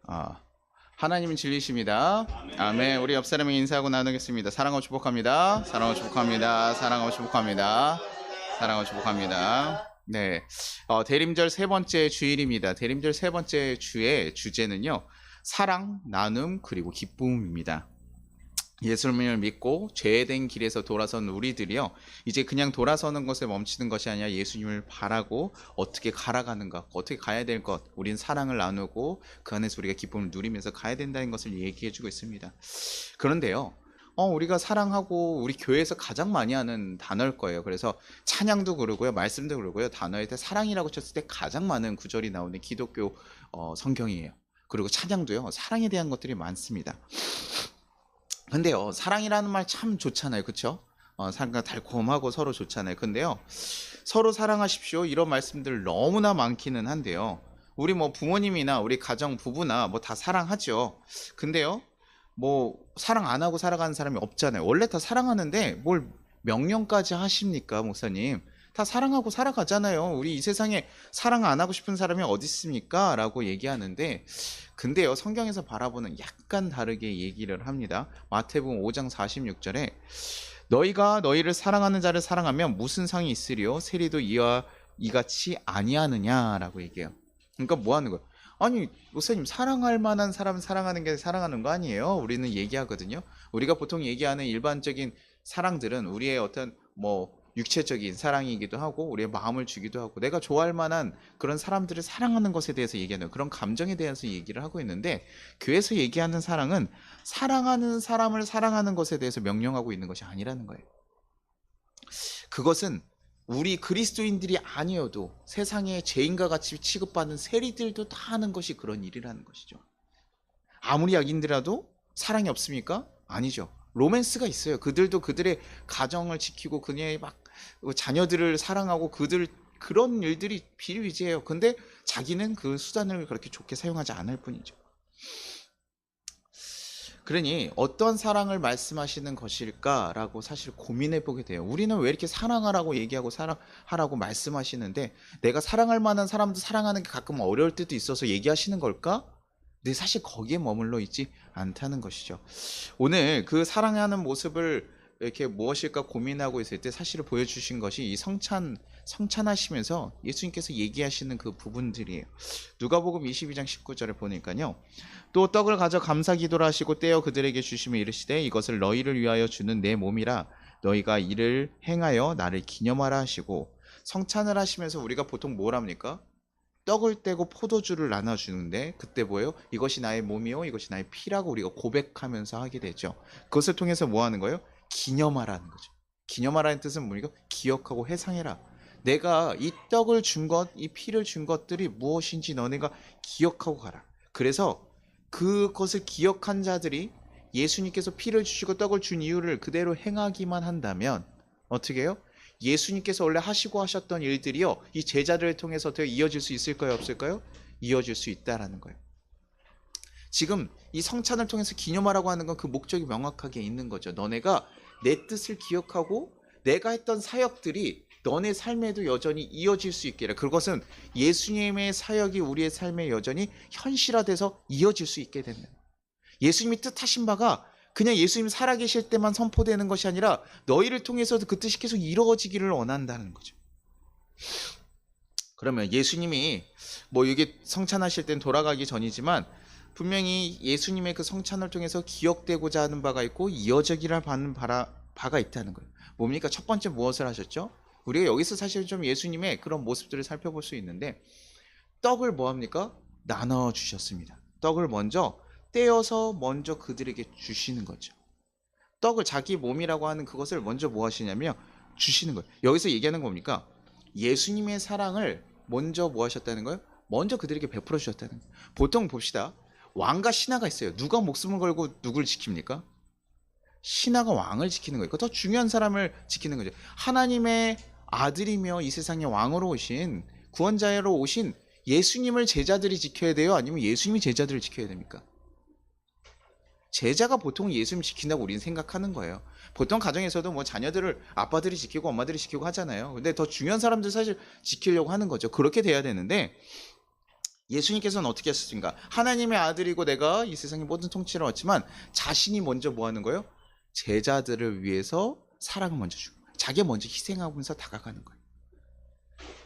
아, 하나님은 진리십니다. 아멘. 우리 옆 사람에게 인사하고 나누겠습니다. 사랑하고 축복합니다. 사랑하고 축복합니다. 사랑하고 축복합니다. 사랑하고 축복합니다. 네, 대림절 세 번째 주일입니다. 대림절 세 번째 주의 주제는요, 사랑, 나눔, 그리고 기쁨입니다. 예수님을 믿고 죄된 길에서 돌아선 우리들이요, 이제 그냥 돌아서는 것에 멈추는 것이 아니라 예수님을 바라고 어떻게 갈아가는가, 어떻게 가야 될 것, 우린 사랑을 나누고 그 안에서 우리가 기쁨을 누리면서 가야 된다는 것을 얘기해 주고 있습니다. 그런데요, 우리가 사랑하고 우리 교회에서 가장 많이 하는 단어일 거예요. 그래서 찬양도 그러고요, 말씀도 그러고요, 단어에 사랑이라고 쳤을 때 가장 많은 구절이 나오는 기독교 성경이에요. 그리고 찬양도요, 사랑에 대한 것들이 많습니다. 근데요, 사랑이라는 말 참 좋잖아요. 그쵸? 사랑과 달콤하고 서로 좋잖아요. 근데요, 서로 사랑하십시오, 이런 말씀들 너무나 많기는 한데요, 우리 뭐 부모님이나 우리 가정 부부나 뭐 다 사랑하죠. 근데요, 뭐 사랑 안 하고 살아가는 사람이 없잖아요. 원래 다 사랑하는데 뭘 명령까지 하십니까, 목사님? 다 사랑하고 살아가잖아요. 우리 이 세상에 사랑 안 하고 싶은 사람이 어디 있습니까? 라고 얘기하는데, 근데요, 성경에서 바라보는 약간 다르게 얘기를 합니다. 마태복음 5장 46절에 너희가 너희를 사랑하는 자를 사랑하면 무슨 상이 있으리요? 세리도 이와 이같이 아니하느냐라고 얘기해요. 그러니까 뭐 하는 거예요? 아니, 목사님, 사랑할 만한 사람 사랑하는 게 사랑하는 거 아니에요? 우리는 얘기하거든요. 우리가 보통 얘기하는 일반적인 사랑들은 우리의 어떤 뭐 육체적인 사랑이기도 하고 우리의 마음을 주기도 하고 내가 좋아할 만한 그런 사람들을 사랑하는 것에 대해서 얘기하는, 그런 감정에 대해서 얘기를 하고 있는데, 교회에서 얘기하는 사랑은 사랑하는 사람을 사랑하는 것에 대해서 명령하고 있는 것이 아니라는 거예요. 그것은 우리 그리스도인들이 아니어도 세상의 죄인과 같이 취급받는 세리들도 다 하는 것이 그런 일이라는 것이죠. 아무리 악인들라도 사랑이 없습니까? 아니죠. 로맨스가 있어요. 그들도 그들의 가정을 지키고 그녀의 막 자녀들을 사랑하고 그런 일들이 비일비재해요. 근데 자기는 그 수단을 그렇게 좋게 사용하지 않을 뿐이죠. 그러니 어떤 사랑을 말씀하시는 것일까라고 사실 고민해 보게 돼요. 우리는 왜 이렇게 사랑하라고 얘기하고 사랑하라고 말씀하시는데, 내가 사랑할 만한 사람도 사랑하는 게 가끔 어려울 때도 있어서 얘기하시는 걸까? 근데 사실 거기에 머물러 있지 않다는 것이죠. 오늘 그 사랑하는 모습을 이렇게 무엇일까 고민하고 있을 때 사실 보여주신 것이 이 성찬하시면서 예수님께서 얘기하시는 그 부분들이에요. 누가복음 22장 19절에 보니까요, 또 떡을 가져 감사기도를 하시고 떼어 그들에게 주시며 이르시되 이것을 너희를 위하여 주는 내 몸이라, 너희가 이를 행하여 나를 기념하라 하시고, 성찬을 하시면서 우리가 보통 뭘 합니까? 떡을 떼고 포도주를 나눠주는데, 그때 뭐예요? 이것이 나의 몸이요 이것이 나의 피라고 우리가 고백하면서 하게 되죠. 그것을 통해서 뭐 하는 거예요? 기념하라는 거죠. 기념하라는 뜻은 뭡니까? 기억하고 회상해라. 내가 이 떡을 준 것, 이 피를 준 것들이 무엇인지 너네가 기억하고 가라. 그래서 그것을 기억한 자들이 예수님께서 피를 주시고 떡을 준 이유를 그대로 행하기만 한다면 어떻게 해요? 예수님께서 원래 하시고 하셨던 일들이요, 이 제자들을 통해서 어떻게 이어질 수 있을까요? 없을까요? 이어질 수 있다라는 거예요. 지금 이 성찬을 통해서 기념하라고 하는 건 그 목적이 명확하게 있는 거죠. 너네가 내 뜻을 기억하고 내가 했던 사역들이 너네 삶에도 여전히 이어질 수 있게, 그것은 예수님의 사역이 우리의 삶에 여전히 현실화돼서 이어질 수 있게 된다. 예수님이 뜻하신 바가 그냥 예수님이 살아계실 때만 선포되는 것이 아니라 너희를 통해서도 그 뜻이 계속 이루어지기를 원한다는 거죠. 그러면 예수님이 뭐 이게 성찬하실 땐 돌아가기 전이지만 분명히 예수님의 그 성찬을 통해서 기억되고자 하는 바가 있고 이어지기를 바라는 바가 있다는 거예요. 뭡니까? 첫 번째 무엇을 하셨죠? 우리가 여기서 사실 좀 예수님의 그런 모습들을 살펴볼 수 있는데, 떡을 뭐합니까? 나눠주셨습니다. 떡을 먼저 떼어서 먼저 그들에게 주시는 거죠. 떡을 자기 몸이라고 하는 그것을 먼저 뭐 하시냐면 주시는 거예요. 여기서 얘기하는 겁니까? 예수님의 사랑을 먼저 뭐 하셨다는 거예요? 먼저 그들에게 베풀어 주셨다는 거예요. 보통 봅시다. 왕과 신하가 있어요. 누가 목숨을 걸고 누굴 지킵니까? 신하가 왕을 지키는 거예요. 더 중요한 사람을 지키는 거죠. 하나님의 아들이며 이 세상에 왕으로 오신, 구원자로 오신 예수님을 제자들이 지켜야 돼요? 아니면 예수님이 제자들을 지켜야 됩니까? 제자가 보통 예수님 지킨다고 우리는 생각하는 거예요. 보통 가정에서도 뭐 자녀들을 아빠들이 지키고 엄마들이 지키고 하잖아요. 근데 더 중요한 사람들 사실 지키려고 하는 거죠. 그렇게 돼야 되는데, 예수님께서는 어떻게 하셨습니까? 하나님의 아들이고 내가 이 세상의 모든 통치를 얻지만 자신이 먼저 뭐 하는 거예요? 제자들을 위해서 사랑을 먼저 주고 자기가 먼저 희생하면서 다가가는 거예요.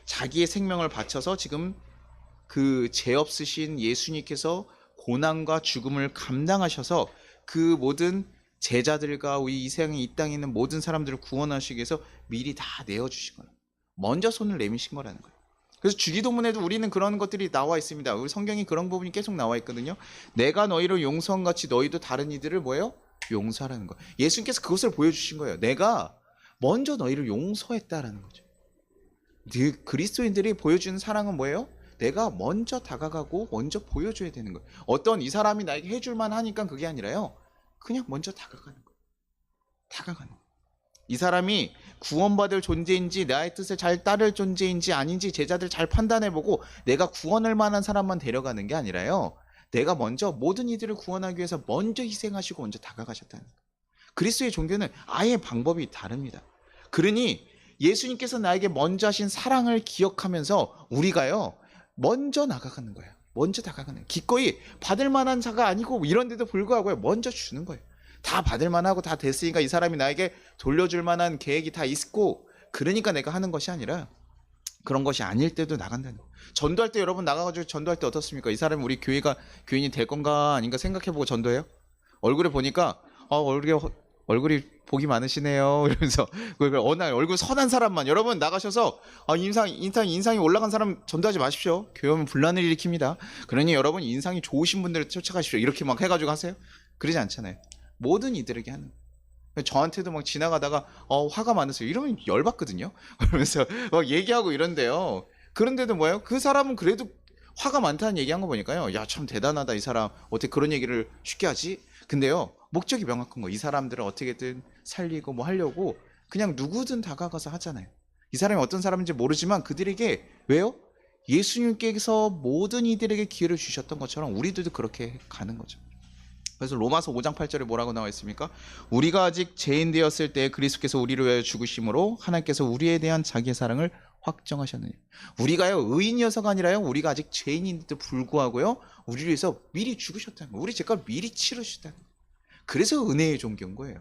자기의 생명을 바쳐서 지금 그 죄 없으신 예수님께서 고난과 죽음을 감당하셔서 그 모든 제자들과 우리 이 세상에 이 땅에 있는 모든 사람들을 구원하시기 위해서 미리 다 내어주신 거예요. 먼저 손을 내미신 거라는 거예요. 그래서 주기도문에도 우리는 그런 것들이 나와 있습니다. 우리 성경이 그런 부분이 계속 나와 있거든요. 내가 너희를 용서한 같이 너희도 다른 이들을 뭐예요? 용서하라는 거예요. 예수님께서 그것을 보여주신 거예요. 내가 먼저 너희를 용서했다라는 거죠. 그리스도인들이 보여주는 사랑은 뭐예요? 내가 먼저 다가가고 먼저 보여줘야 되는 거예요. 어떤 이 사람이 나에게 해줄만 하니까 그게 아니라요. 그냥 먼저 다가가는 거예요. 다가가는 거예요. 이 사람이 구원받을 존재인지 나의 뜻을 잘 따를 존재인지 아닌지 제자들 잘 판단해보고 내가 구원할 만한 사람만 데려가는 게 아니라요. 내가 먼저 모든 이들을 구원하기 위해서 먼저 희생하시고 먼저 다가가셨다는 거예요. 그리스도의 종교는 아예 방법이 다릅니다. 그러니 예수님께서 나에게 먼저 하신 사랑을 기억하면서 우리가요. 먼저 나가가는 거예요. 먼저 다가가는 거예요. 기꺼이 받을 만한 자가 아니고 이런 데도 불구하고 먼저 주는 거예요. 다 받을 만하고 다 됐으니까 이 사람이 나에게 돌려줄 만한 계획이 다 있고 그러니까 내가 하는 것이 아니라 그런 것이 아닐 때도 나간다는 거예요. 전도할 때 여러분 나가가지고 전도할 때 어떻습니까? 이 사람이 우리 교회가 교인이 될 건가 아닌가 생각해보고 전도해요? 얼굴에 보니까 얼굴이 복이 많으시네요. 이러면서 어느 날 얼굴 선한 사람만 여러분 나가셔서 인상이 올라간 사람 전도하지 마십시오. 교회 오면 분란을 일으킵니다. 그러니 여러분 인상이 좋으신 분들을 쫓아가십시오. 이렇게 막 해가지고 하세요? 그러지 않잖아요. 모든 이들에게 하는 거예요. 저한테도 막 지나가다가 화가 많으세요. 이러면 열받거든요. 그러면서 막 얘기하고 이런데요. 그런데도 뭐예요? 그 사람은 그래도 화가 많다는 얘기한 거 보니까요. 야, 참 대단하다 이 사람. 어떻게 그런 얘기를 쉽게 하지? 근데요. 목적이 명확한 거. 이 사람들을 어떻게든 살리고 뭐 하려고 그냥 누구든 다가가서 하잖아요. 이 사람이 어떤 사람인지 모르지만 그들에게 왜요? 예수님께서 모든 이들에게 기회를 주셨던 것처럼 우리들도 그렇게 가는 거죠. 그래서 로마서 5장 8절에 뭐라고 나와 있습니까? 우리가 아직 죄인 되었을 때 그리스도께서 우리를 위하여 죽으심으로 하나님께서 우리에 대한 자기의 사랑을 확정하셨느니 우리가요 의인이어서가 아니라요 우리가 아직 죄인인데도 불구하고요 우리를 위해서 미리 죽으셨다는 거예요. 우리 죄값을 미리 치르셨다는 거예요. 그래서 은혜의 종교인 거예요.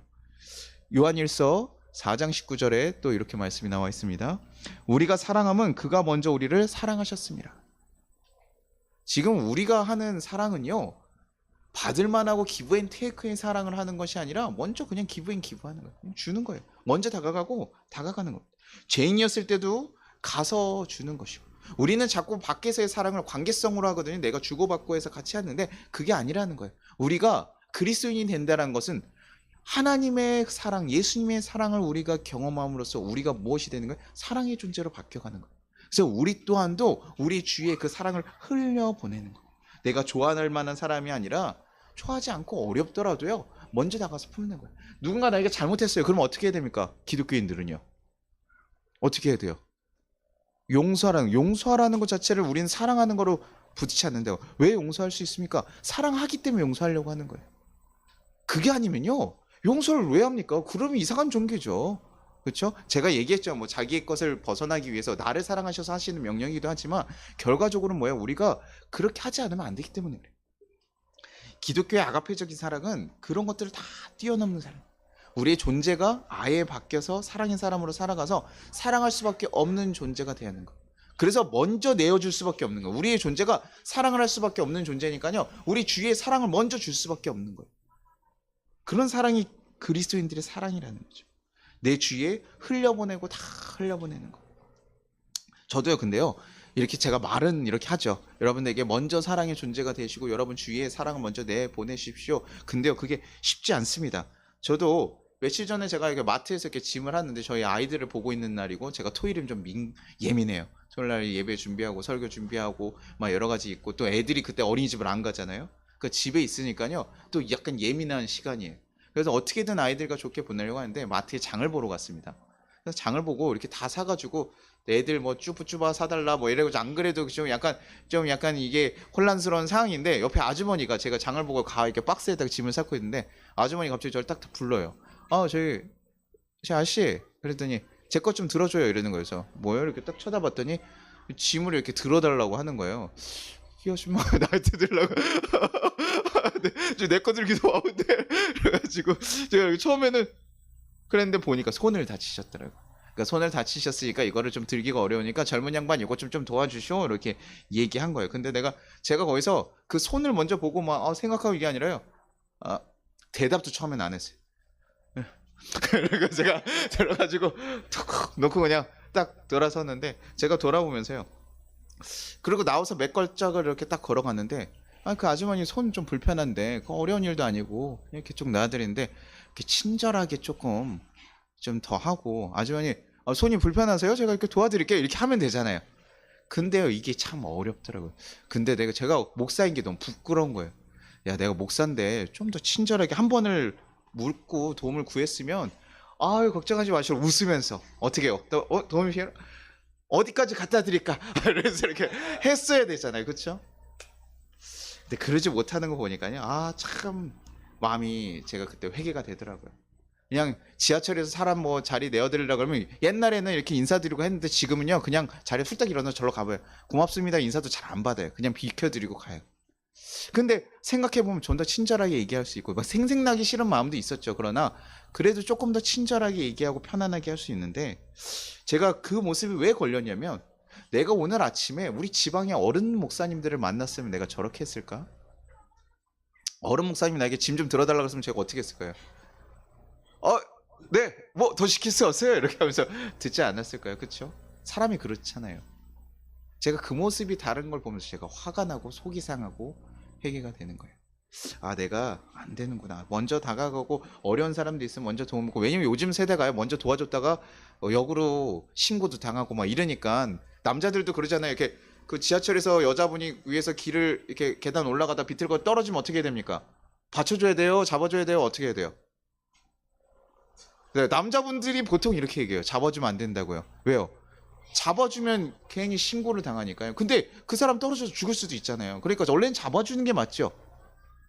요한일서 4장 19절에 또 이렇게 말씀이 나와 있습니다. 우리가 사랑함은 그가 먼저 우리를 사랑하셨습니다. 지금 우리가 하는 사랑은요 받을 만하고 기브앤테이크의 사랑을 하는 것이 아니라 먼저 그냥 기브하는 거예요. 주는 거예요. 먼저 다가가고 다가가는 거예요. 죄인이었을 때도 가서 주는 것이고 우리는 자꾸 밖에서의 사랑을 관계성으로 하거든요. 내가 주고받고 해서 같이 하는데 그게 아니라는 거예요. 우리가 그리스도인이 된다는 것은 하나님의 사랑, 예수님의 사랑을 우리가 경험함으로써 우리가 무엇이 되는 거예요? 사랑의 존재로 바뀌어가는 거예요. 그래서 우리 또한도 우리 주위에 그 사랑을 흘려보내는 거예요. 내가 좋아할 만한 사람이 아니라 좋아하지 않고 어렵더라도요 먼저 다가서 품는 거예요. 누군가 나에게 잘못했어요. 그럼 어떻게 해야 됩니까? 기독교인들은요 어떻게 해야 돼요? 용서하라는 것 자체를 우리는 사랑하는 거로 부딪히 않는데요. 왜 용서할 수 있습니까? 사랑하기 때문에 용서하려고 하는 거예요. 그게 아니면요 용서를 왜 합니까? 그러면 이상한 종교죠. 그렇죠? 제가 얘기했죠. 뭐 자기의 것을 벗어나기 위해서 나를 사랑하셔서 하시는 명령이기도 하지만 결과적으로는 뭐야? 우리가 그렇게 하지 않으면 안 되기 때문에 그래요. 기독교의 아가페적인 사랑은 그런 것들을 다 뛰어넘는 사랑. 우리의 존재가 아예 바뀌어서 사랑의 사람으로 살아가서 사랑할 수밖에 없는 존재가 되야 하는 거. 그래서 먼저 내어줄 수밖에 없는 거예요. 우리의 존재가 사랑을 할 수밖에 없는 존재니까요. 우리 주위에 사랑을 먼저 줄 수밖에 없는 거예요. 그런 사랑이 그리스도인들의 사랑이라는 거죠. 내 주위에 흘려보내고 다 흘려보내는 거. 저도요. 근데요. 이렇게 제가 말은 이렇게 하죠. 여러분에게 먼저 사랑의 존재가 되시고 여러분 주위에 사랑을 먼저 내보내십시오. 근데요. 그게 쉽지 않습니다. 저도 며칠 전에 제가 이렇게 마트에서 이렇게 짐을 하는데 저희 아이들을 보고 있는 날이고 제가 토요일은 좀 예민해요. 토요일날 예배 준비하고 설교 준비하고 막 여러 가지 있고 또 애들이 그때 어린이집을 안 가잖아요. 그 집에 있으니까요. 또 약간 예민한 시간이에요. 그래서 어떻게든 아이들과 좋게 보내려고 하는데 마트에 장을 보러 갔습니다. 그래서 장을 보고 이렇게 다 사가지고 애들 뭐 쭈뿌쭈바 사달라 뭐 이래가지고 안 그래도 좀 약간 이게 혼란스러운 상황인데 옆에 아주머니가 제가 장을 보고 이렇게 박스에다가 짐을 쌓고 있는데 아주머니가 갑자기 저를 딱 불러요. 저희 아저씨 그랬더니 제 것 좀 들어줘요 이러는 거예요. 그래서 뭐요? 이렇게 딱 쳐다봤더니 짐을 이렇게 들어달라고 하는 거예요. 이 아줌마가 나한테 들라고 내 거 들기도 바쁜데 그래가지고 제가 처음에는 그랬는데 보니까 손을 다치셨더라고. 그러니까 손을 다치셨으니까 이거를 좀 들기가 어려우니까 젊은 양반 이거 좀 도와주시오 이렇게 얘기한 거예요. 근데 제가 거기서 그 손을 먼저 보고 막 생각하고 이게 아니라요. 아, 대답도 처음엔 안 했어요. 그리고 제가 들어가지고 툭 놓고 그냥 딱 돌아섰는데 제가 돌아보면서요. 그리고 나와서 몇 걸작을 이렇게 딱 걸어갔는데 그 아주머니 손 좀 불편한데 그 어려운 일도 아니고 이렇게 쭉 놔드리는데 이렇게 친절하게 조금 좀 더 하고 아주머니 손이 불편하세요? 제가 이렇게 도와드릴게요. 이렇게 하면 되잖아요. 근데요 이게 참 어렵더라고요. 근데 제가 목사인 게 너무 부끄러운 거예요. 야 내가 목사인데 좀 더 친절하게 한 번을 묻고 도움을 구했으면 아유 걱정하지 마시고 웃으면서 어떻게 해요? 도움이 필요? 어디까지 갖다 드릴까? 그래서 이렇게 했어야 되잖아요. 그렇죠? 근데 그러지 못하는 거 보니까요. 참 마음이 제가 그때 회개가 되더라고요. 그냥 지하철에서 사람 뭐 자리 내어드리려고 그러면 옛날에는 이렇게 인사드리고 했는데 지금은요 그냥 자리에 훌딱 일어나서 절로 가봐요. 고맙습니다 인사도 잘 안 받아요. 그냥 비켜드리고 가요. 근데 생각해보면 좀 더 친절하게 얘기할 수 있고 막 생색나기 싫은 마음도 있었죠. 그러나 그래도 조금 더 친절하게 얘기하고 편안하게 할 수 있는데 제가 그 모습이 왜 걸렸냐면 내가 오늘 아침에 우리 지방의 어른 목사님들을 만났으면 내가 저렇게 했을까? 어른 목사님이 나에게 짐 좀 들어달라고 했으면 제가 어떻게 했을까요? 네, 뭐 더 시킬 수 없어요. 이렇게 하면서 듣지 않았을까요? 그쵸? 사람이 그렇잖아요. 제가 그 모습이 다른 걸 보면서 제가 화가 나고 속이 상하고 회개가 되는 거예요. 내가 안 되는구나. 먼저 다가가고 어려운 사람도 있으면 먼저 도움 받고 왜냐면 요즘 세대가요. 먼저 도와줬다가 역으로 신고도 당하고 막 이러니까 남자들도 그러잖아요. 이렇게 그 지하철에서 여자분이 위에서 길을 이렇게 계단 올라가다 비틀고 떨어지면 어떻게 됩니까? 받쳐줘야 돼요? 잡아줘야 돼요? 어떻게 해야 돼요? 네, 남자분들이 보통 이렇게 얘기해요. 잡아주면 안 된다고요. 왜요? 잡아주면 괜히 신고를 당하니까요. 근데 그 사람 떨어져서 죽을 수도 있잖아요. 그러니까 원래는 잡아주는 게 맞죠.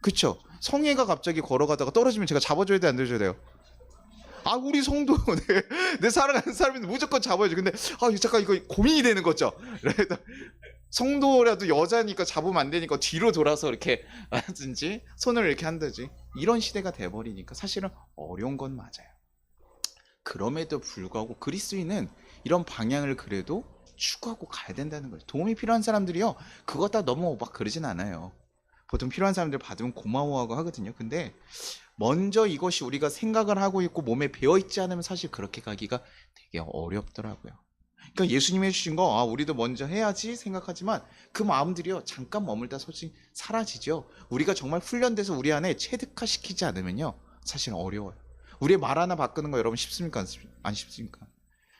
그쵸? 성애가 갑자기 걸어가다가 떨어지면 제가 잡아줘야 돼, 안 줘야 돼요? 우리 성도 내 사랑하는 사람인데 무조건 잡아야죠. 근데 잠깐 이거 고민이 되는 거죠. 그래서 성도라도 여자니까 잡으면 안 되니까 뒤로 돌아서 이렇게 하든지 손을 이렇게 한다지 이런 시대가 돼버리니까 사실은 어려운 건 맞아요. 그럼에도 불구하고 그리스도인은 이런 방향을 그래도 추구하고 가야 된다는 거예요. 도움이 필요한 사람들이요 그것 다 너무 막 그러진 않아요. 보통 필요한 사람들 받으면 고마워하고 하거든요. 근데 먼저 이것이 우리가 생각을 하고 있고 몸에 배어있지 않으면 사실 그렇게 가기가 되게 어렵더라고요. 그러니까 예수님이 해주신 거 우리도 먼저 해야지 생각하지만 그 마음들이요 잠깐 머물다 솔직히 사라지죠. 우리가 정말 훈련돼서 우리 안에 체득화시키지 않으면요 사실 어려워요. 우리의 말 하나 바꾸는 거 여러분 쉽습니까? 안 쉽습니까?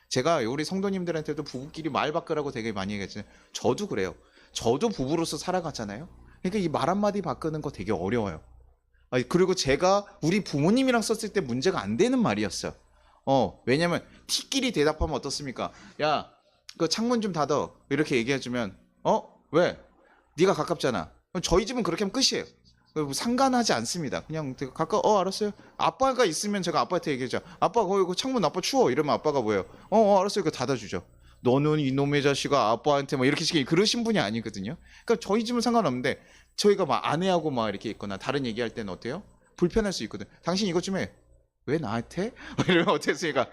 제가 우리 성도님들한테도 부부끼리 말 바꾸라고 되게 많이 얘기했잖아요. 저도 그래요. 저도 부부로서 살아갔잖아요. 그러니까 이 말 한마디 바꾸는 거 되게 어려워요. 그리고 제가 우리 부모님이랑 썼을 때 문제가 안 되는 말이었어요. 왜냐면 티끼리 대답하면 어떻습니까? 야, 그 창문 좀 닫아. 이렇게 얘기해주면 왜? 네가 가깝잖아. 저희 집은 그렇게 하면 끝이에요. 상관하지 않습니다. 그냥 알았어요. 아빠가 있으면 제가 아빠한테 얘기하죠. 아빠 거기 그 창문 아빠 추워. 이러면 아빠가 뭐예요? 알았어요. 그거 닫아주죠. 너는 이놈의 자식아 아빠한테 뭐 이렇게 그러신 분이 아니거든요. 그러니까 저희 집은 상관없는데 저희가 막 아내하고 막 이렇게 있거나 다른 얘기할 때는 어때요? 불편할 수 있거든. 당신 이것 좀 해. 왜 나한테? 이러면 어땠으니까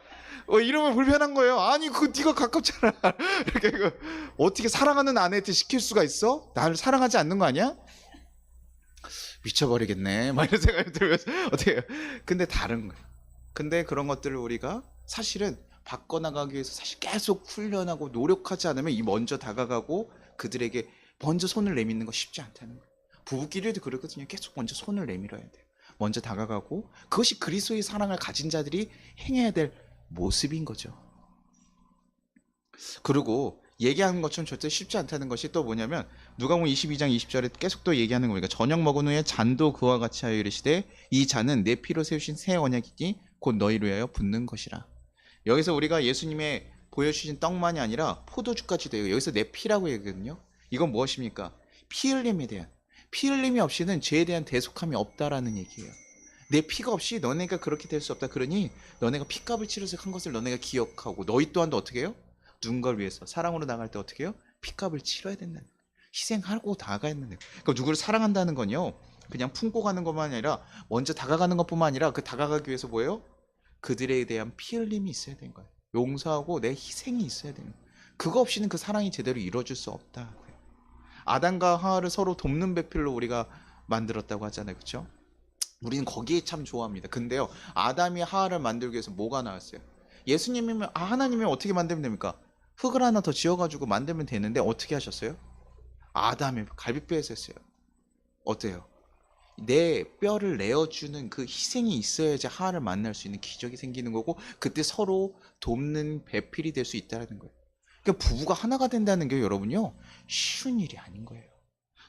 이러면 불편한 거예요. 아니 그거 네가 가깝잖아. 이렇게 어떻게 사랑하는 아내한테 시킬 수가 있어? 나를 사랑하지 않는 거 아니야? 미쳐버리겠네. 막 이런 생각이 들면서 어떻게 해요? 근데 다른 거예요. 근데 그런 것들을 우리가 사실은 바꿔나가기 위해서 사실 계속 훈련하고 노력하지 않으면 이 먼저 다가가고 그들에게 먼저 손을 내미는 거 쉽지 않다는 거예요. 부부끼리도 그렇거든요. 계속 먼저 손을 내밀어야 돼요. 먼저 다가가고 그것이 그리스도의 사랑을 가진 자들이 행해야 될 모습인 거죠. 그리고 얘기하는 것처럼 절대 쉽지 않다는 것이 또 뭐냐면 누가복음 22장 20절에 계속 또 얘기하는 거니까 저녁 먹은 후에 잔도 그와 같이 하여 이르시되 이 잔은 내 피로 세우신 새 언약이니 곧 너희를 위하여 붓는 것이라. 여기서 우리가 예수님의 보여주신 떡만이 아니라 포도주까지 돼요. 여기서 내 피라고 얘기거든요. 이건 무엇입니까? 피 흘림에 대한, 피 흘림이 없이는 죄에 대한 대속함이 없다라는 얘기예요. 내 피가 없이 너네가 그렇게 될 수 없다. 그러니 너네가 피값을 치러서 한 것을 너네가 기억하고 너희 또한도 어떻게 해요? 누군가를 위해서 사랑으로 나갈 때 어떻게 해요? 피값을 치러야 된다는 거예요. 희생하고 다가가는 거예요. 그러니까 누구를 사랑한다는 건요, 그냥 품고 가는 것만 아니라 먼저 다가가는 것뿐만 아니라 그 다가가기 위해서 뭐예요? 그들에 대한 피 흘림이 있어야 되는 거예요. 용서하고 내 희생이 있어야 되는 거예요. 그거 없이는 그 사랑이 제대로 이루어질 수 없다. 아담과 하와를 서로 돕는 배필로 우리가 만들었다고 하잖아요. 그렇죠? 우리는 거기에 참 좋아합니다. 근데요, 아담이 하와를 만들기 위해서 뭐가 나왔어요? 예수님이면, 하나님이 어떻게 만들면 됩니까? 흙을 하나 더 지어가지고 만들면 되는데 어떻게 하셨어요? 아담의 갈비뼈에서 했어요. 어때요? 내 뼈를 내어주는 그 희생이 있어야지 하와를 만날 수 있는 기적이 생기는 거고, 그때 서로 돕는 배필이 될 수 있다는 거예요. 그러니까 부부가 하나가 된다는 게 여러분요, 쉬운 일이 아닌 거예요.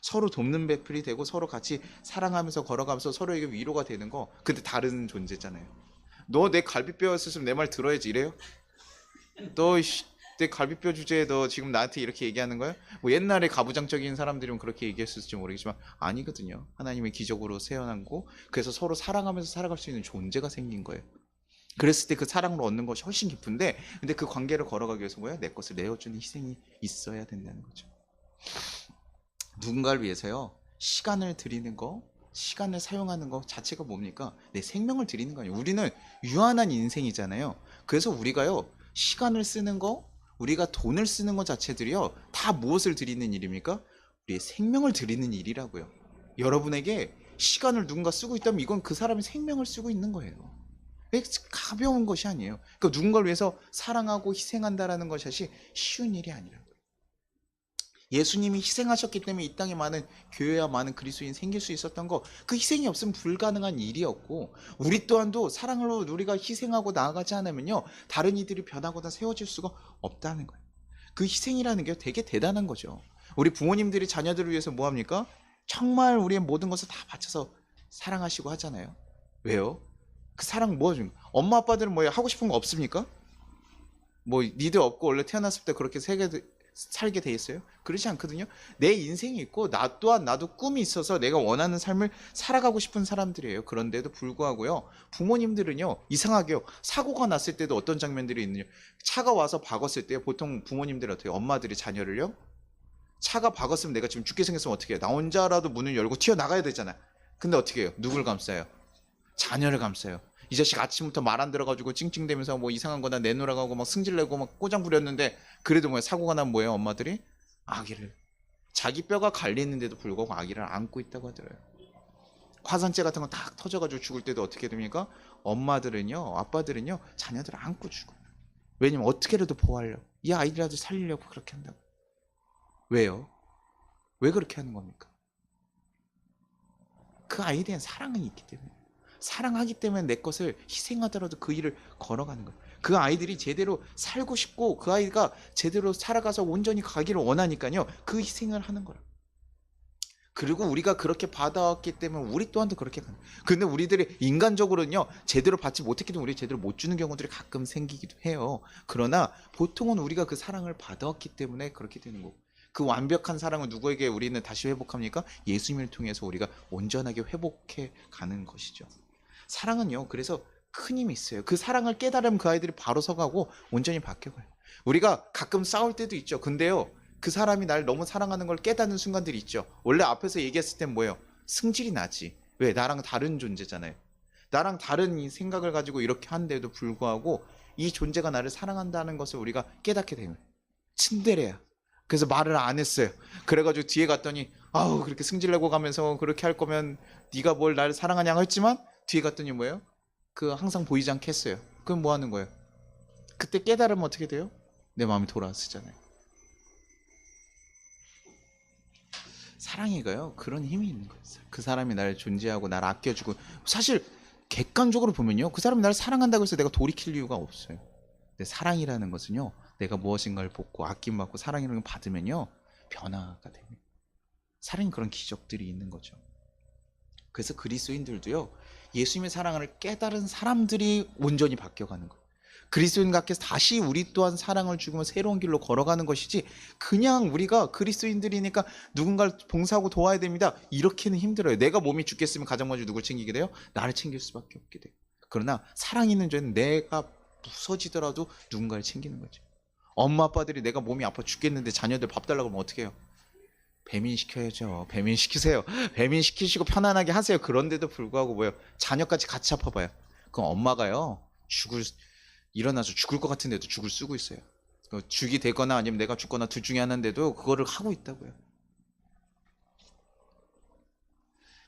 서로 돕는 배필이 되고 서로 같이 사랑하면서 걸어가면서 서로에게 위로가 되는 거, 근데 다른 존재잖아요. 너 내 갈비뼈였으면 내 말 들어야지 이래요? 너 내 갈비뼈 주제에 너 지금 나한테 이렇게 얘기하는 거야? 뭐 옛날에 가부장적인 사람들이면 그렇게 얘기했을지 모르겠지만 아니거든요. 하나님의 기적으로 세어난고, 그래서 서로 사랑하면서 살아갈 수 있는 존재가 생긴 거예요. 그랬을 때 그 사랑으로 얻는 것이 훨씬 깊은데, 근데 그 관계를 걸어가기 위해서 뭐야? 내 것을 내어주는 희생이 있어야 된다는 거죠. 누군가를 위해서요, 시간을 드리는 거, 시간을 사용하는 거 자체가 뭡니까? 내 생명을 드리는 거 아니에요. 우리는 유한한 인생이잖아요. 그래서 우리가요, 시간을 쓰는 거, 우리가 돈을 쓰는 것 자체들이요, 다 무엇을 드리는 일입니까? 우리의 생명을 드리는 일이라고요. 여러분에게 시간을 누군가 쓰고 있다면 이건 그 사람의 생명을 쓰고 있는 거예요. 가벼운 것이 아니에요. 그러니까 누군가를 위해서 사랑하고 희생한다라는 것이 쉬운 일이 아니라고요. 예수님이 희생하셨기 때문에 이 땅에 많은 교회와 많은 그리스도인이 생길 수 있었던 거, 그 희생이 없으면 불가능한 일이었고, 우리 또한도 사랑으로 우리가 희생하고 나아가지 않으면요, 다른 이들이 변하거나 세워질 수가 없다는 거예요. 그 희생이라는 게 되게 대단한 거죠. 우리 부모님들이 자녀들을 위해서 뭐 합니까? 정말 우리의 모든 것을 다 바쳐서 사랑하시고 하잖아요. 왜요? 그 사랑 뭐 좀, 엄마 아빠들은 뭐 하고 싶은 거 없습니까? 뭐 니들 없고 원래 태어났을 때 그렇게 살게 돼 있어요? 그렇지 않거든요. 내 인생이 있고 나 또한 나도 꿈이 있어서 내가 원하는 삶을 살아가고 싶은 사람들이에요. 그런데도 불구하고요, 부모님들은요, 이상하게요, 사고가 났을 때도 어떤 장면들이 있느냐, 차가 와서 박았을 때 보통 부모님들이 어떻게 해요? 엄마들이 자녀를요, 차가 박았으면 내가 지금 죽게 생겼으면 어떻게 해요? 나 혼자라도 문을 열고 튀어나가야 되잖아. 근데 어떻게 해요? 누굴 감싸요? 자녀를 감싸요. 이 자식 아침부터 말 안 들어가지고 찡찡대면서 뭐 이상한 거나 내놓으라고 하고 막 승질내고 막 꼬장 부렸는데, 그래도 뭐야, 사고가 나면 뭐예요? 엄마들이 아기를, 자기 뼈가 갈리는데도 불구하고 아기를 안고 있다고 하더라고요. 화산재 같은 거 딱 터져가지고 죽을 때도 어떻게 됩니까? 엄마들은요, 아빠들은요, 자녀들을 안고 죽어요. 왜냐면 어떻게라도 보호하려고, 이 아이라도 살리려고 그렇게 한다고. 왜요? 왜 그렇게 하는 겁니까? 그 아이에 대한 사랑은 있기 때문에, 사랑하기 때문에 내 것을 희생하더라도 그 일을 걸어가는 거예요. 그 아이들이 제대로 살고 싶고 그 아이가 제대로 살아가서 온전히 가기를 원하니까요, 그 희생을 하는 거예요. 그리고 우리가 그렇게 받아왔기 때문에 우리 또한도 그렇게 가는 거예요. 근데 우리들이 인간적으로는요, 제대로 받지 못했기 때문에 우리 제대로 못 주는 경우들이 가끔 생기기도 해요. 그러나 보통은 우리가 그 사랑을 받아왔기 때문에 그렇게 되는 거고, 그 완벽한 사랑을 누구에게 우리는 다시 회복합니까? 예수님을 통해서 우리가 온전하게 회복해 가는 것이죠. 사랑은요, 그래서 큰 힘이 있어요. 그 사랑을 깨달으면 그 아이들이 바로 서가고 온전히 바뀌어가요. 우리가 가끔 싸울 때도 있죠. 근데요, 그 사람이 날 너무 사랑하는 걸 깨닫는 순간들이 있죠. 원래 앞에서 얘기했을 땐 뭐예요? 승질이 나지. 왜? 나랑 다른 존재잖아요. 나랑 다른 이 생각을 가지고 이렇게 한데도 불구하고 이 존재가 나를 사랑한다는 것을 우리가 깨닫게 되면 츤데레야. 그래서 말을 안 했어요. 그래가지고 뒤에 갔더니 아우, 그렇게 승질내고 가면서 그렇게 할 거면 네가 뭘 나를 사랑하냐 했지만, 뒤에 갔더니 뭐예요? 그 항상 보이지 않게 했어요. 그럼 뭐 하는 거예요? 그때 깨달으면 어떻게 돼요? 내 마음이 돌아왔잖아요. 사랑이가요, 그런 힘이 있는 거예요. 그 사람이 나를 존재하고 나를 아껴주고, 사실 객관적으로 보면요, 그 사람이 나를 사랑한다고 해서 내가 돌이킬 이유가 없어요. 근데 사랑이라는 것은요, 내가 무엇인가를 받고 아낌받고 사랑이라는 걸 받으면요, 변화가 됩니다. 사랑이 그런 기적들이 있는 거죠. 그래서 그리스도인들도요, 예수님의 사랑을 깨달은 사람들이 온전히 바뀌어가는 거예요. 그리스도인 같게서 다시 우리 또한 사랑을 주고 새로운 길로 걸어가는 것이지, 그냥 우리가 그리스도인들이니까 누군가를 봉사하고 도와야 됩니다, 이렇게는 힘들어요. 내가 몸이 죽겠으면 가장 먼저 누굴 챙기게 돼요? 나를 챙길 수밖에 없게 돼요. 그러나 사랑 있는 죄는 내가 부서지더라도 누군가를 챙기는 거죠. 엄마 아빠들이 내가 몸이 아파 죽겠는데 자녀들 밥 달라고 하면 어떻게 해요? 배민시켜야죠. 배민시키세요. 배민시키시고 편안하게 하세요. 그런데도 불구하고 뭐예요? 자녀까지 같이 아파봐요. 그럼 엄마가요. 일어나서 죽을 것 같은데도 죽을 쓰고 있어요. 죽이 되거나 아니면 내가 죽거나 둘 중에 하나인데도 그거를 하고 있다고요.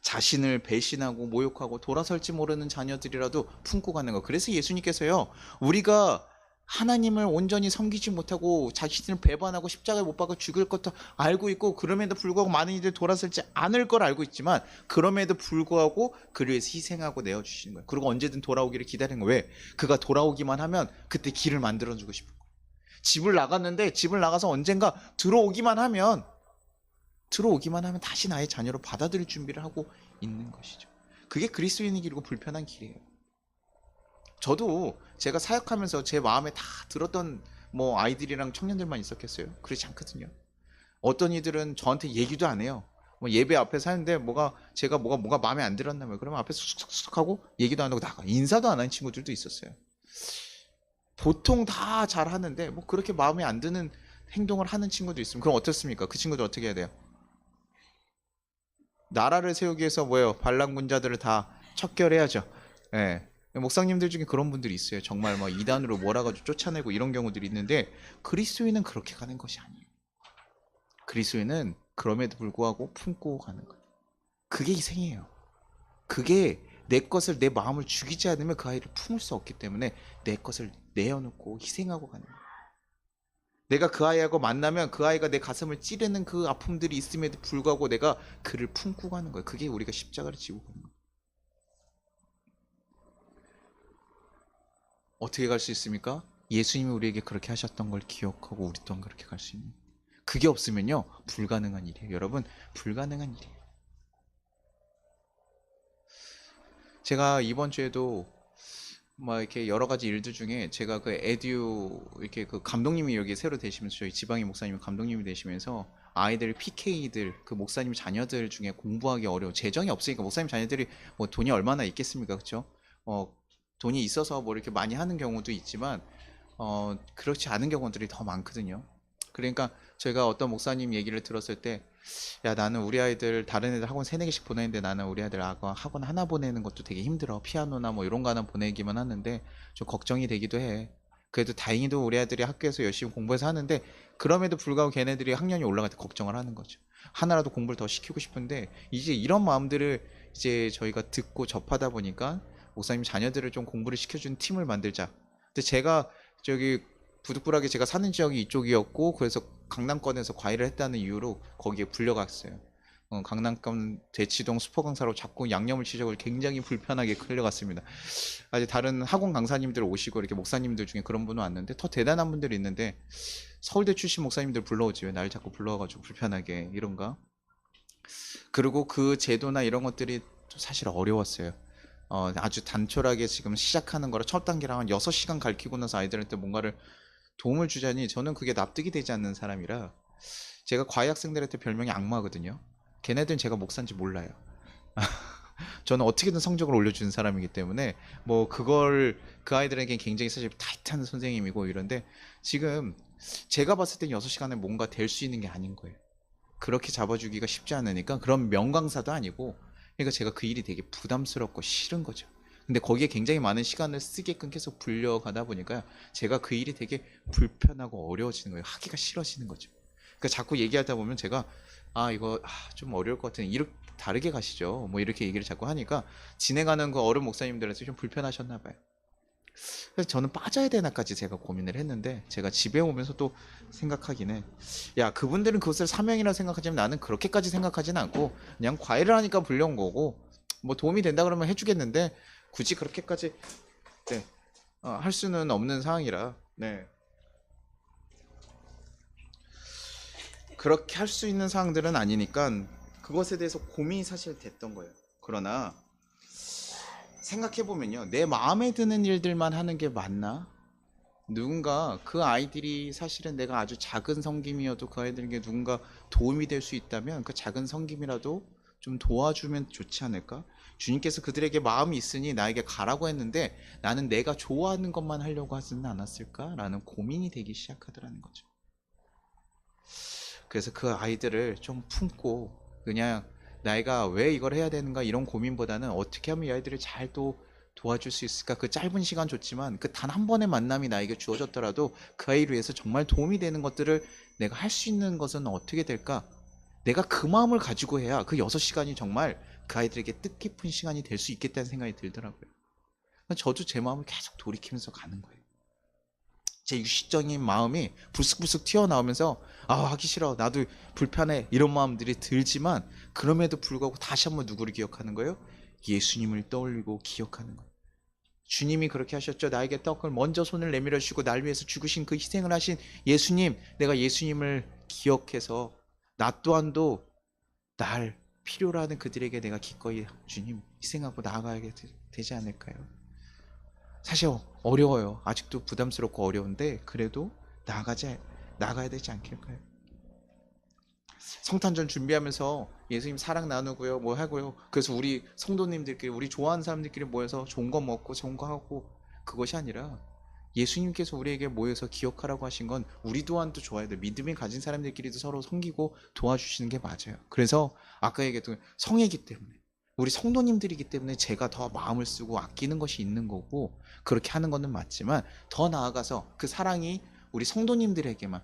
자신을 배신하고 모욕하고 돌아설지 모르는 자녀들이라도 품고 가는 거. 그래서 예수님께서요. 우리가 하나님을 온전히 섬기지 못하고 자신을 배반하고 십자가에 못 박아 죽을 것도 알고 있고 그럼에도 불구하고 많은 이들이 돌아설지 않을 걸 알고 있지만 그럼에도 불구하고 그를 위해서 희생하고 내어주시는 거예요. 그리고 언제든 돌아오기를 기다리는 거예요. 왜? 그가 돌아오기만 하면 그때 길을 만들어주고 싶은 거예요. 집을 나갔는데 집을 나가서 언젠가 들어오기만 하면 다시 나의 자녀로 받아들일 준비를 하고 있는 것이죠. 그게 그리스도인의 길이고 불편한 길이에요. 저도 제가 사역하면서 제 마음에 다 들었던 뭐 아이들이랑 청년들만 있었겠어요? 그렇지 않거든요. 어떤 이들은 저한테 얘기도 안 해요. 뭐 예배 앞에서 하는데 제가 뭐가 마음에 안 들었나면 그러면 앞에서 쑥쑥쑥 하고 얘기도 안 하고 나가 인사도 안 하는 친구들도 있었어요. 보통 다 잘하는데 뭐 그렇게 마음에 안 드는 행동을 하는 친구도 있으면 그럼 어떻습니까? 그 친구들 어떻게 해야 돼요? 나라를 세우기 위해서 뭐예요? 반란군자들을 다 척결해야죠. 예. 목사님들 중에 그런 분들이 있어요. 정말 막 이단으로 몰아가지고 쫓아내고 이런 경우들이 있는데 그리스도인은 그렇게 가는 것이 아니에요. 그리스도인은 그럼에도 불구하고 품고 가는 거예요. 그게 희생이에요. 그게 내 것을 내 마음을 죽이지 않으면 그 아이를 품을 수 없기 때문에 내 것을 내어놓고 희생하고 가는 거예요. 내가 그 아이하고 만나면 그 아이가 내 가슴을 찌르는 그 아픔들이 있음에도 불구하고 내가 그를 품고 가는 거예요. 그게 우리가 십자가를 지고 가는 거예요. 어떻게 갈 수 있습니까? 예수님이 우리에게 그렇게 하셨던 걸 기억하고 우리 또한 그렇게 갈 수 있는. 그게 없으면요 불가능한 일이에요. 여러분 불가능한 일이에요. 제가 이번 주에도 막 이렇게 여러 가지 일들 중에 제가 그 에듀 이렇게 그 감독님이 여기 새로 되시면서 저희 지방의 목사님이 감독님이 되시면서 아이들 PK들 그 목사님 자녀들 중에 공부하기 어려워 재정이 없으니까 목사님 자녀들이 뭐 돈이 얼마나 있겠습니까, 그렇죠? 돈이 있어서 뭐 이렇게 많이 하는 경우도 있지만 그렇지 않은 경우들이 더 많거든요. 그러니까 제가 어떤 목사님 얘기를 들었을 때 야 나는 우리 아이들 다른 애들 학원 3-4개씩 보내는데 나는 우리 아이들 학원 하나 보내는 것도 되게 힘들어. 피아노나 뭐 이런 거 하나 보내기만 하는데 좀 걱정이 되기도 해. 그래도 다행히도 우리 아이들이 학교에서 열심히 공부해서 하는데 그럼에도 불구하고 걔네들이 학년이 올라갈 때 걱정을 하는 거죠. 하나라도 공부를 더 시키고 싶은데 이제 이런 마음들을 이제 저희가 듣고 접하다 보니까 목사님 자녀들을 좀 공부를 시켜주는 팀을 만들자. 근데 제가 저기 부득불하게 제가 사는 지역이 이쪽이었고 그래서 강남권에서 과외를 했다는 이유로 거기에 불려갔어요. 강남권 대치동 슈퍼강사로 자꾸 양념을 치자고 굉장히 불편하게 끌려갔습니다. 아직 다른 학원 강사님들 오시고 이렇게 목사님들 중에 그런 분은 왔는데 더 대단한 분들이 있는데 서울대 출신 목사님들 불러오지 왜 날 자꾸 불러와가지고 불편하게 이런가? 그리고 그 제도나 이런 것들이 사실 어려웠어요. 아주 단촐하게 지금 시작하는 거라 첫 단계랑 한 6시간 가르치고 나서 아이들한테 뭔가를 도움을 주자니 저는 그게 납득이 되지 않는 사람이라 제가 과외 학생들한테 별명이 악마거든요. 걔네들은 제가 목사인지 몰라요. 저는 어떻게든 성적을 올려주는 사람이기 때문에 뭐 그걸 그 아이들에게 굉장히 사실 타이트한 선생님이고 이런데 지금 제가 봤을 땐 6시간에 뭔가 될 수 있는 게 아닌 거예요. 그렇게 잡아주기가 쉽지 않으니까 그런 명강사도 아니고 그러니까 제가 그 일이 되게 부담스럽고 싫은 거죠. 근데 거기에 굉장히 많은 시간을 쓰게끔 계속 불려가다 보니까 제가 그 일이 되게 불편하고 어려워지는 거예요. 하기가 싫어지는 거죠. 그러니까 자꾸 얘기하다 보면 제가 이거 좀 어려울 것 같으니 이렇게 다르게 가시죠. 뭐 이렇게 얘기를 자꾸 하니까 진행하는 그 어른 목사님들한테 좀 불편하셨나 봐요. 그래서 저는 빠져야 되나까지 제가 고민을 했는데 제가 집에 오면서 또 생각하기는 야 그분들은 그것을 사명이라 생각하지만 나는 그렇게까지 생각하지는 않고 그냥 과외를 하니까 불려온 거고 뭐 도움이 된다 그러면 해주겠는데 굳이 그렇게까지 네, 할 수는 없는 상황이라 네. 그렇게 할 수 있는 상황들은 아니니까 그것에 대해서 고민이 사실 됐던 거예요. 그러나 생각해보면요. 내 마음에 드는 일들만 하는 게 맞나? 누군가 그 아이들이 사실은 내가 아주 작은 섬김이어도 그 아이들에게 누군가 도움이 될 수 있다면 그 작은 섬김이라도 좀 도와주면 좋지 않을까? 주님께서 그들에게 마음이 있으니 나에게 가라고 했는데 나는 내가 좋아하는 것만 하려고 하지는 않았을까? 라는 고민이 되기 시작하더라는 거죠. 그래서 그 아이들을 좀 품고 그냥 나이가 왜 이걸 해야 되는가 이런 고민보다는 어떻게 하면 이 아이들을 잘 또 도와줄 수 있을까. 그 짧은 시간 좋지만 그 단 한 번의 만남이 나에게 주어졌더라도 그 아이를 위해서 정말 도움이 되는 것들을 내가 할 수 있는 것은 어떻게 될까. 내가 그 마음을 가지고 해야 그 6시간이 정말 그 아이들에게 뜻깊은 시간이 될 수 있겠다는 생각이 들더라고요. 저도 제 마음을 계속 돌이키면서 가는 거예요. 제 육식적인 마음이 불쑥불쑥 튀어나오면서 하기 싫어, 나도 불편해, 이런 마음들이 들지만 그럼에도 불구하고 다시 한번 누구를 기억하는 거예요? 예수님을 떠올리고 기억하는 거예요. 주님이 그렇게 하셨죠. 나에게 떡을 먼저 손을 내밀어 주시고 날 위해서 죽으신 그 희생을 하신 예수님, 내가 예수님을 기억해서 나 또한도 날 필요로 하는 그들에게 내가 기꺼이 주님 희생하고 나아가야 되지 않을까요? 사실 어려워요. 아직도 부담스럽고 어려운데 그래도 나가야 되지 않겠까요? 성탄절 준비하면서 예수님 사랑 나누고요, 뭐 하고요. 그래서 우리 성도님들끼리, 우리 좋아하는 사람들끼리 모여서 좋은 거 먹고 좋은 거 하고, 그것이 아니라 예수님께서 우리에게 모여서 기억하라고 하신 건 우리 또한 또 좋아야 돼. 믿음이 가진 사람들끼리도 서로 섬기고 도와주시는 게 맞아요. 그래서 아까 얘기했던 성이기 때문에, 우리 성도님들이기 때문에 제가 더 마음을 쓰고 아끼는 것이 있는 거고, 그렇게 하는 것은 맞지만 더 나아가서 그 사랑이 우리 성도님들에게만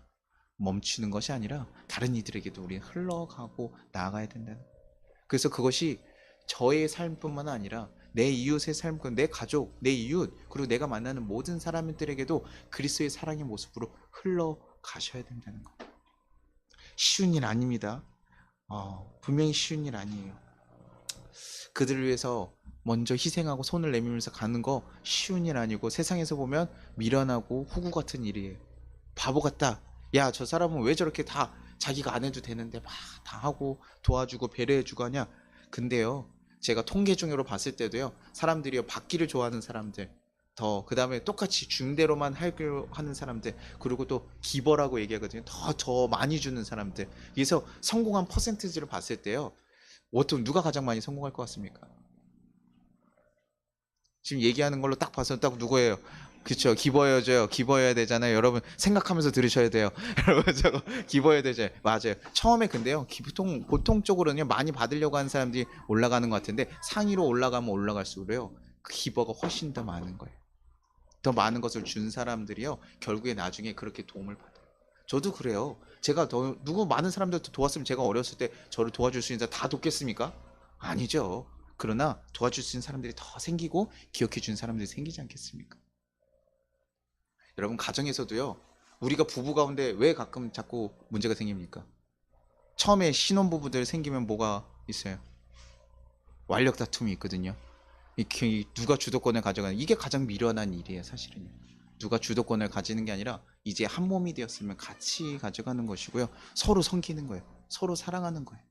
멈추는 것이 아니라 다른 이들에게도 우리는 흘러가고 나아가야 된다는. 그래서 그것이 저의 삶뿐만 아니라 내 이웃의 삶, 내 가족, 내 이웃, 그리고 내가 만나는 모든 사람들에게도 그리스도의 사랑의 모습으로 흘러가셔야 된다는 것. 쉬운 일 아닙니다. 분명히 쉬운 일 아니에요. 그들을 위해서 먼저 희생하고 손을 내밀면서 가는 거 쉬운 일 아니고, 세상에서 보면 미련하고 호구 같은 일이에요. 바보 같다. 야, 저 사람은 왜 저렇게 다 자기가 안 해도 되는데 막 다 하고 도와주고 배려해주고 하냐. 근데요, 제가 통계 중으로 봤을 때도요, 사람들이요, 받기를 좋아하는 사람들, 그 다음에 똑같이 중대로만 하려고 하는 사람들, 그리고 또 기버라고 얘기하거든요. 더 많이 주는 사람들. 그래서 성공한 퍼센티지를 봤을 때요, 누가 가장 많이 성공할 것 같습니까? 지금 얘기하는 걸로 딱 봐서 딱 누구예요? 그쵸, 기버여줘요. 기버여야 되잖아요. 여러분 생각하면서 들으셔야 돼요. 여러분 저거 기버여야 되죠. 맞아요. 처음에 근데요, 보통적으로는요, 많이 받으려고 하는 사람들이 올라가는 것 같은데 상위로 올라가면 올라갈수록요, 그 기버가 훨씬 더 많은 거예요. 더 많은 것을 준 사람들이요, 결국에 나중에 그렇게 도움을 받아요. 저도 그래요. 제가 누구 많은 사람들도 도왔으면 제가 어렸을 때 저를 도와줄 수 있는 사람 다 돕겠습니까? 아니죠. 그러나 도와줄 수 있는 사람들이 더 생기고 기억해 주는 사람들이 생기지 않겠습니까? 여러분, 가정에서도요, 우리가 부부 가운데 왜 가끔 자꾸 문제가 생깁니까? 처음에 신혼부부들 생기면 뭐가 있어요? 완력 다툼이 있거든요. 누가 주도권을 가져가는, 이게 가장 미련한 일이에요, 사실은요. 누가 주도권을 가지는 게 아니라 이제 한 몸이 되었으면 같이 가져가는 것이고요, 서로 섬기는 거예요. 서로 사랑하는 거예요.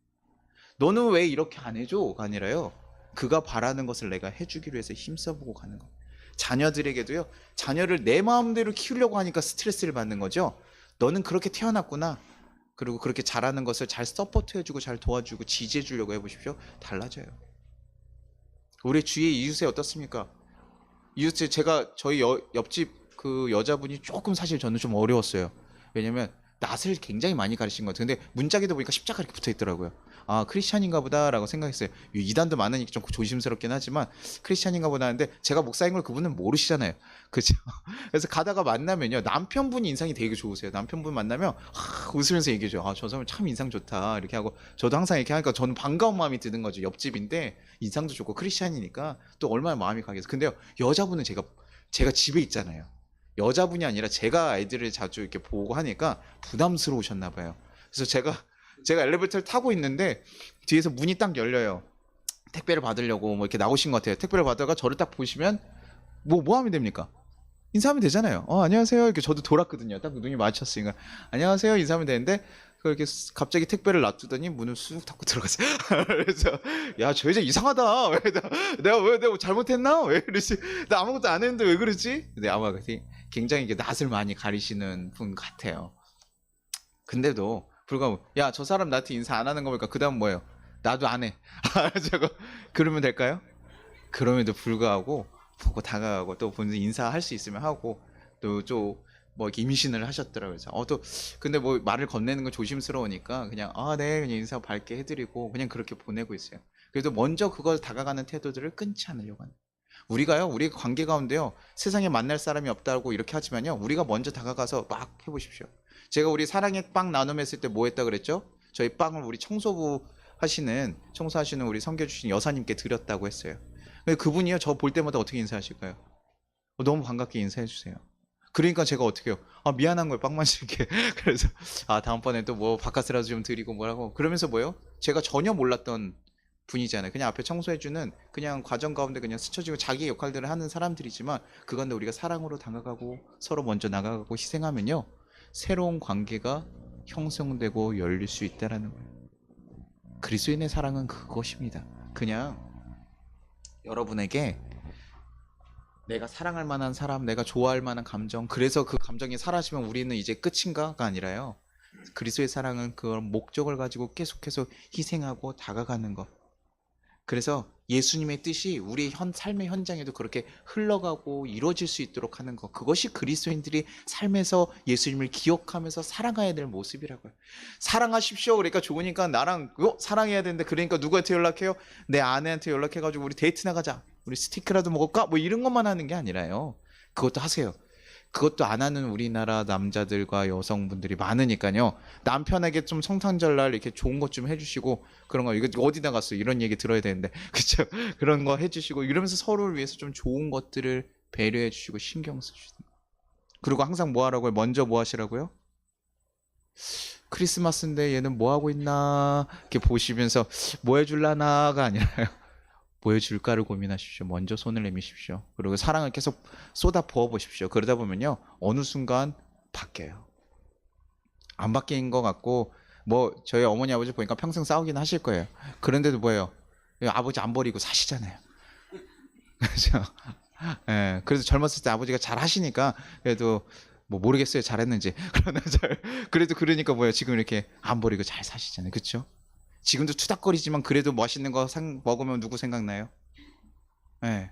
너는 왜 이렇게 안 해줘?가 아니라요, 그가 바라는 것을 내가 해주기로 해서 힘써보고 가는 거예요. 자녀들에게도요, 자녀를 내 마음대로 키우려고 하니까 스트레스를 받는 거죠. 너는 그렇게 태어났구나. 그리고 그렇게 잘하는 것을 잘 서포트해주고 잘 도와주고 지지해주려고 해보십시오. 달라져요. 우리 주위의 이웃에 어떻습니까? 이웃에 제가 저희 옆집 그 여자분이 조금 사실 저는 좀 어려웠어요. 왜냐면 낯을 굉장히 많이 가리신 것 같아요. 근데 문짝에도 보니까 십자가 이렇게 붙어 있더라고요. 아, 크리스찬인가 보다 라고 생각했어요. 이단도 많으니까 좀 조심스럽긴 하지만 크리스찬인가 보다 하는데, 제가 목사인 걸 그분은 모르시잖아요. 그죠? 그래서 가다가 만나면요, 남편분이 인상이 되게 좋으세요. 남편분 만나면 웃으면서 얘기해줘요. 저 사람 참 인상 좋다 이렇게 하고, 저도 항상 이렇게 하니까 저는 반가운 마음이 드는 거죠. 옆집인데 인상도 좋고 크리스찬이니까 또 얼마나 마음이 강해서. 근데요, 여자분은 제가 집에 있잖아요. 여자분이 아니라 제가 아이들을 자주 이렇게 보고 하니까 부담스러우셨나 봐요. 그래서 제가 엘리베이터를 타고 있는데 뒤에서 문이 딱 열려요. 택배를 받으려고 뭐 이렇게 나오신 것 같아요. 택배를 받다가 저를 딱 보시면 뭐 하면 됩니까? 인사하면 되잖아요. 안녕하세요. 이렇게 저도 돌았거든요. 딱 눈이 마주쳤으니까 안녕하세요 인사하면 되는데, 그렇게 갑자기 택배를 놔두더니 문을 쑥 닫고 들어갔어요. 그래서 야, 저 여자 이상하다. 내가 뭐 잘못했나? 왜 그러지? 나 아무것도 안 했는데 왜 그러지? 근데 아마 굉장히 낯을 많이 가리시는 분 같아요. 근데도 불구하고, 야, 저 사람 나한테 인사 안 하는 거 보니까 그 다음 뭐예요? 나도 안 해. 그러면 될까요? 그럼에도 불구하고 보고 다가가고 또 본인 인사할 수 있으면 하고, 또 뭐 이렇게 임신을 하셨더라고요. 그래서 또 근데 뭐 말을 건네는 건 조심스러우니까 그냥 네 그냥 인사 밝게 해드리고 그냥 그렇게 보내고 있어요. 그래도 먼저 그걸 다가가는 태도들을 끊지 않으려고 하는. 우리가요, 우리 관계 가운데요, 세상에 만날 사람이 없다고 이렇게 하지만요, 우리가 먼저 다가가서 막 해보십시오. 제가 우리 사랑의 빵 나눔했을 때 뭐 했다 그랬죠? 저희 빵을 우리 청소하시는 우리 섬겨주신 여사님께 드렸다고 했어요. 근데 그분이요, 저 볼 때마다 어떻게 인사하실까요? 너무 반갑게 인사해 주세요. 그러니까 제가 어떻게 해요? 미안한 거예요. 빵만 줄게. 그래서 다음번에 또 뭐 바카스라도 좀 드리고 뭐라고. 그러면서 뭐요? 제가 전혀 몰랐던 분이잖아요. 그냥 앞에 청소해주는 그냥 과정 가운데 그냥 스쳐지고 자기 역할들을 하는 사람들이지만 그 가운데 우리가 사랑으로 다가가고 서로 먼저 나가고 희생하면요, 새로운 관계가 형성되고 열릴 수 있다라는 거예요. 그리스도인의 사랑은 그것입니다. 그냥 여러분에게 내가 사랑할 만한 사람, 내가 좋아할 만한 감정, 그래서 그 감정이 사라지면 우리는 이제 끝인가가 아니라요, 그리스도의 사랑은 그런 목적을 가지고 계속해서 희생하고 다가가는 것. 그래서 예수님의 뜻이 우리 삶의 현장에도 그렇게 흘러가고 이루어질 수 있도록 하는 것. 그것이 그리스도인들이 삶에서 예수님을 기억하면서 살아가야 될 모습이라고요. 사랑하십시오. 그러니까 좋으니까 나랑 사랑해야 되는데, 그러니까 누구한테 연락해요? 내 아내한테 연락해가지고 우리 데이트 나가자, 우리 스테이크라도 먹을까? 뭐 이런 것만 하는 게 아니라요. 그것도 하세요. 그것도 안 하는 우리나라 남자들과 여성분들이 많으니까요. 남편에게 좀 성탄절날 이렇게 좋은 것 좀 해주시고, 그런 거 이거 어디다 갔어? 이런 얘기 들어야 되는데, 그쵸? 그런 거 해주시고 이러면서 서로를 위해서 좀 좋은 것들을 배려해 주시고 신경 써주시고. 그리고 항상 뭐 하라고요? 먼저 뭐 하시라고요? 크리스마스인데 얘는 뭐 하고 있나 이렇게 보시면서 뭐 해줄라나가 아니라요. 뭐 해줄까를 고민하십시오. 먼저 손을 내미십시오. 그리고 사랑을 계속 쏟아 부어 보십시오. 그러다 보면요, 어느 순간 바뀌어요. 안 바뀐 것 같고, 뭐 저희 어머니 아버지 보니까 평생 싸우긴 하실 거예요. 그런데도 뭐예요? 아버지 안 버리고 사시잖아요. 그렇죠? 예, 그래서 젊었을 때 아버지가 잘 하시니까 그래도 뭐 모르겠어요, 잘했는지. 그러나 그래도 그러니까 뭐예요? 지금 이렇게 안 버리고 잘 사시잖아요. 그렇죠? 지금도 투닥거리지만 그래도 맛있는 거 먹으면 누구 생각나요? 예.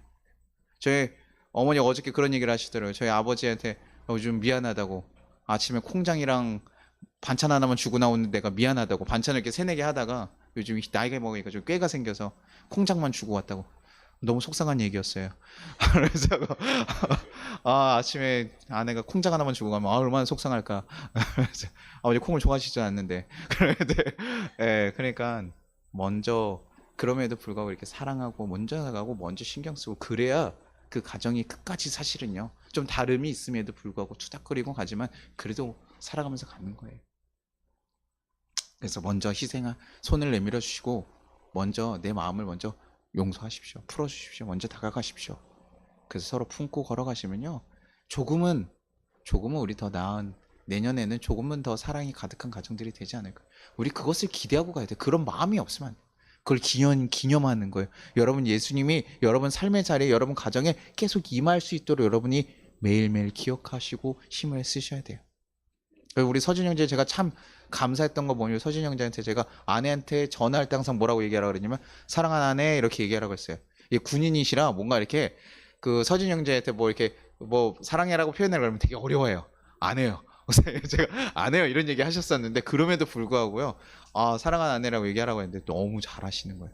저희 어머니 어저께 그런 얘기를 하시더라고요. 저희 아버지한테 요즘 미안하다고, 아침에 콩장이랑 반찬 하나만 주고 나오는 데가 미안하다고, 반찬을 이렇게 세네 개 하다가 요즘 나이가 먹으니까 좀 꾀가 생겨서 콩장만 주고 왔다고. 너무 속상한 얘기였어요. 그래서 아침에 아내가 콩장 하나만 주고 가면 얼마나 속상할까. 그래서 아버지 콩을 좋아하시지 않는데. 그런데 그러니까 먼저, 그럼에도 불구하고 이렇게 사랑하고 먼저 나가고 먼저 신경 쓰고 그래야 그 가정이 끝까지 사실은요, 좀 다름이 있음에도 불구하고 투닥거리고 가지만 그래도 살아가면서 가는 거예요. 그래서 먼저 손을 내밀어 주시고 먼저 내 마음을 먼저 용서하십시오. 풀어주십시오. 먼저 다가가십시오. 그래서 서로 품고 걸어가시면요, 조금은 우리 더 나은, 내년에는 조금은 더 사랑이 가득한 가정들이 되지 않을까. 우리 그것을 기대하고 가야 돼. 그런 마음이 없으면 안 돼. 그걸 기념하는 거예요. 여러분, 예수님이 여러분 삶의 자리에, 여러분 가정에 계속 임할 수 있도록 여러분이 매일매일 기억하시고 힘을 쓰셔야 돼요. 우리 서준 형제, 제가 참 감사했던 거 뭐냐면, 서준 형제한테 제가 아내한테 전화할 때 항상 뭐라고 얘기하라고 그랬냐면, 사랑하는 아내 이렇게 얘기하라고 했어요. 이게 군인이시라 뭔가 이렇게 그 서준 형제한테 뭐 이렇게 뭐 사랑해라고 표현을 하면 되게 어려워해요. 안 해요. 제가 안 해요 이런 얘기 하셨었는데, 그럼에도 불구하고요, 사랑하는 아내라고 얘기하라고 했는데 너무 잘하시는 거예요.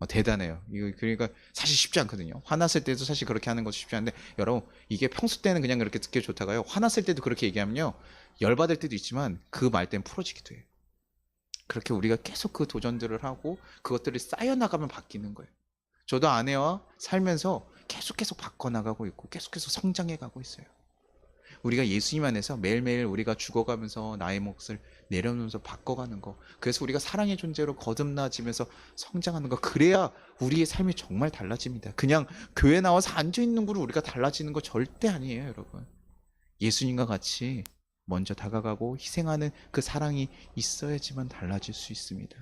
대단해요. 이거 그러니까 사실 쉽지 않거든요. 화났을 때도 사실 그렇게 하는 것도 쉽지 않은데, 여러분 이게 평소 때는 그냥 그렇게 듣기 좋다가요, 화났을 때도 그렇게 얘기하면요, 열받을 때도 있지만 그 말 때는 풀어지기도 해요. 그렇게 우리가 계속 그 도전들을 하고 그것들이 쌓여나가면 바뀌는 거예요. 저도 아내와 살면서 계속 바꿔나가고 있고 계속해서 성장해가고 있어요. 우리가 예수님 안에서 매일매일 우리가 죽어가면서 나의 몫을 내려놓으면서 바꿔가는 거, 그래서 우리가 사랑의 존재로 거듭나지면서 성장하는 거, 그래야 우리의 삶이 정말 달라집니다. 그냥 교회 나와서 앉아있는 거로 우리가 달라지는 거 절대 아니에요, 여러분. 예수님과 같이 먼저 다가가고 희생하는 그 사랑이 있어야지만 달라질 수 있습니다.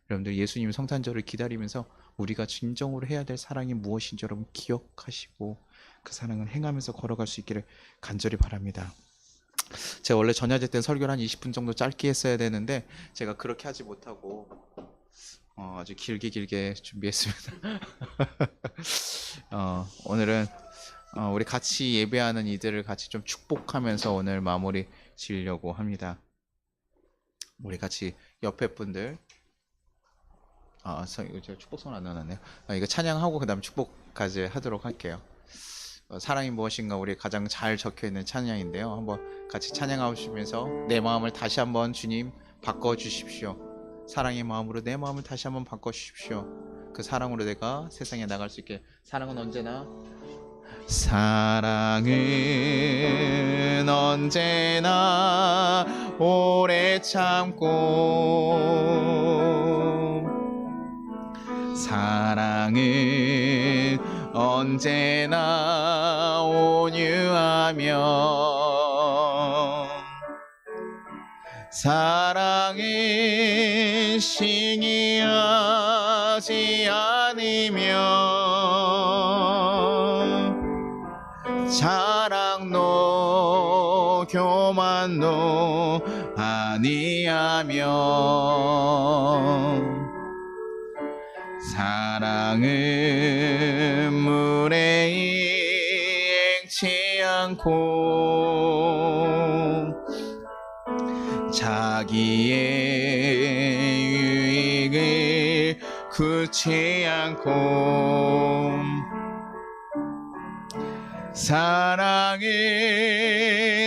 여러분들, 예수님 성탄절을 기다리면서 우리가 진정으로 해야 될 사랑이 무엇인지 여러분 기억하시고 그 사랑을 행하면서 걸어갈 수 있기를 간절히 바랍니다. 제가 원래 전야제 때 설교를 한 20분 정도 짧게 했어야 되는데 제가 그렇게 하지 못하고 아주 길게 준비했습니다. 오늘은 우리 같이 예배하는 이들을 같이 좀 축복하면서 오늘 마무리 지으려고 합니다. 우리 같이 옆에 분들 이거 제가 축복선 안 나눴네요. 이거 찬양하고 그 다음 축복까지 하도록 할게요. 사랑이 무엇인가 우리 가장 잘 적혀있는 찬양인데요. 한번 같이 찬양하시면서 내 마음을 다시 한번 주님 바꿔주십시오. 사랑의 마음으로 내 마음을 다시 한번 바꿔주십시오. 그 사랑으로 내가 세상에 나갈 수 있게. 사랑은 언제나 오래 참고 사랑은 언제나 온유하며 사랑은 시기하지 않으며 자랑노 교만노 아니하며 사랑은 무례행치 않고 자기의 유익을 굳지 않고 사랑은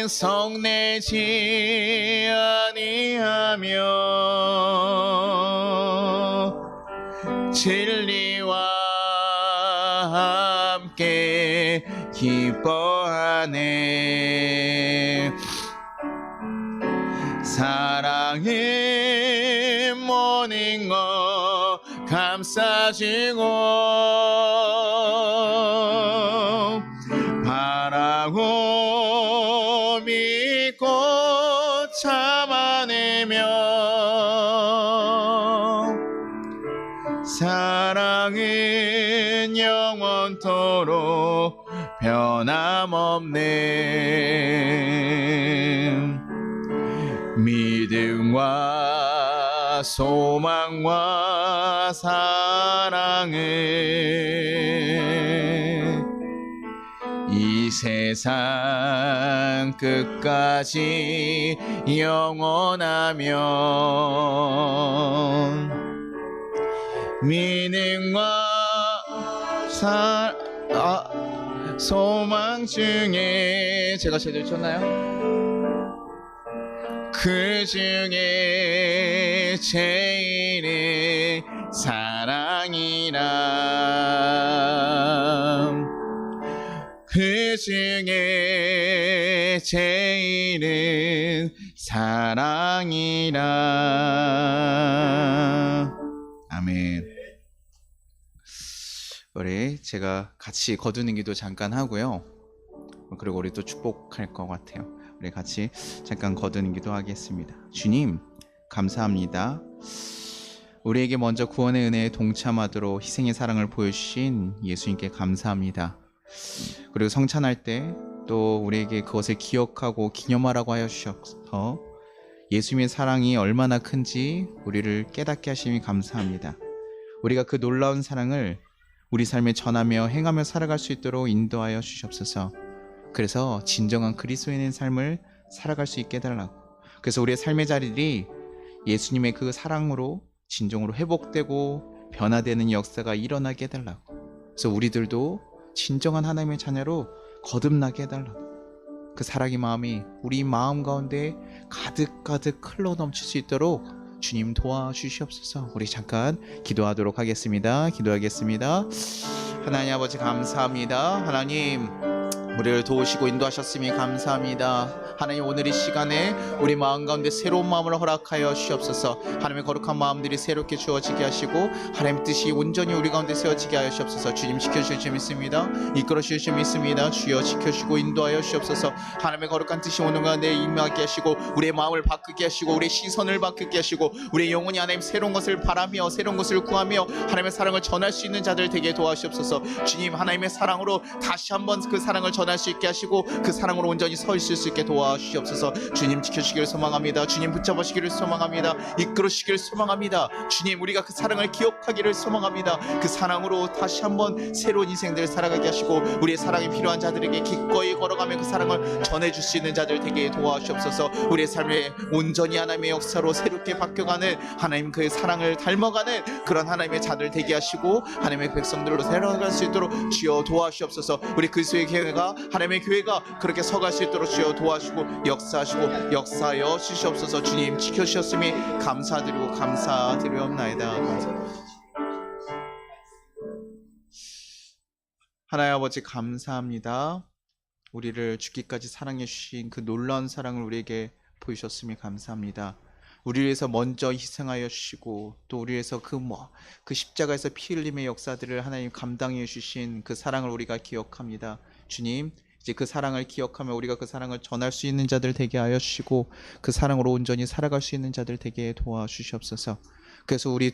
성내지 아니하며 진리와 함께 기뻐하네. 사랑은 모든 것 감싸주고 바라고 믿고 참아내며 사랑은 영원토록 변함없네. 믿음과 소망과 사랑은 이 세상 끝까지 영원하며 믿음과 소망 중에 제가 제대로 쳤나요? 그 중에 제일은 사랑이라. 그 중에 제일은 사랑이라. 아멘. 우리 제가 같이 거두는 기도 잠깐 하고요. 그리고 우리 또 축복할 것 같아요. 우리 같이 잠깐 거두는 기도 하겠습니다. 주님, 감사합니다. 우리에게 먼저 구원의 은혜에 동참하도록 희생의 사랑을 보여주신 예수님께 감사합니다. 그리고 성찬할 때 또 우리에게 그것을 기억하고 기념하라고 하여 주셔서 예수님의 사랑이 얼마나 큰지 우리를 깨닫게 하심이 감사합니다. 우리가 그 놀라운 사랑을 우리 삶에 전하며 행하며 살아갈 수 있도록 인도하여 주시옵소서. 그래서 진정한 그리스도인의 삶을 살아갈 수 있게 해달라고. 그래서 우리의 삶의 자리들이 예수님의 그 사랑으로 진정으로 회복되고 변화되는 역사가 일어나게 해달라고. 그래서 우리들도 진정한 하나님의 자녀로 거듭나게 해달라고. 그 사랑의 마음이 우리 마음 가운데 가득가득 흘러 넘칠 수 있도록 주님 도와주시옵소서. 우리 잠깐 기도하도록 하겠습니다. 기도하겠습니다. 하나님 아버지 감사합니다. 하나님 우리를 도우시고 인도하셨음이 감사합니다. 하나님 오늘 이 시간에 우리 마음 가운데 새로운 마음을 허락하여 주시옵소서. 하나님의 거룩한 마음들이 새롭게 주어지게 하시고 하나님 뜻이 온전히 우리 가운데 세워지게 하여 주시옵소서. 주님 지켜주실 줄 믿습니다. 이끌어 주실 줄 믿습니다. 주여 지켜주시고 인도하여 주시옵소서. 하나님의 거룩한 뜻이 오는 가운데 임하게 하시고 우리의 마음을 바꾸게 하시고 우리의 시선을 바꾸게 하시고 우리의 영혼이 하나님 새로운 것을 바라며 새로운 것을 구하며 하나님의 사랑을 전할 수 있는 자들 되게 도와주시옵소서. 주님 하나님의 사랑으로 다시 한번 그 사랑을 전할 수 있게 하시고 그 사랑으로 온전히 서 있을 수 있게 도와주시옵소서. 주님 지켜주시기를 소망합니다. 주님 붙잡으시기를 소망합니다. 이끌어주시기를 소망합니다. 주님 우리가 그 사랑을 기억하기를 소망합니다. 그 사랑으로 다시 한번 새로운 인생들을 살아가게 하시고 우리의 사랑이 필요한 자들에게 기꺼이 걸어가며 그 사랑을 전해줄 수 있는 자들 되게 도와주옵소서. 우리의 삶에 온전히 하나님의 역사로 새롭게 바뀌어가는 하나님 그 사랑을 닮아가는 그런 하나님의 자들 되게 하시고 하나님의 백성들로 데려갈 수 있도록 주여 도와주옵소서. 우리 그리스도의 교회가 하나님의 교회가 그렇게 서갈 수 있도록 주여 도와주시고 역사하시고 역사하여 주시옵소서. 주님 지켜주셨음이 감사드리고 감사드리옵나이다. 하나님 아버지 감사합니다. 우리를 죽기까지 사랑해 주신 그 놀라운 사랑을 우리에게 보이셨음이 감사합니다. 우리를 위해서 먼저 희생하여 주시고 또 우리를 위해서 그 십자가에서 피 흘림의 역사들을 하나님 감당해 주신 그 사랑을 우리가 기억합니다. 주님 이제 그 사랑을 기억하며 우리가 그 사랑을 전할 수 있는 자들 되게 하여 주시고 그 사랑으로 온전히 살아갈 수 있는 자들 되게 도와주시옵소서. 그래서 우리의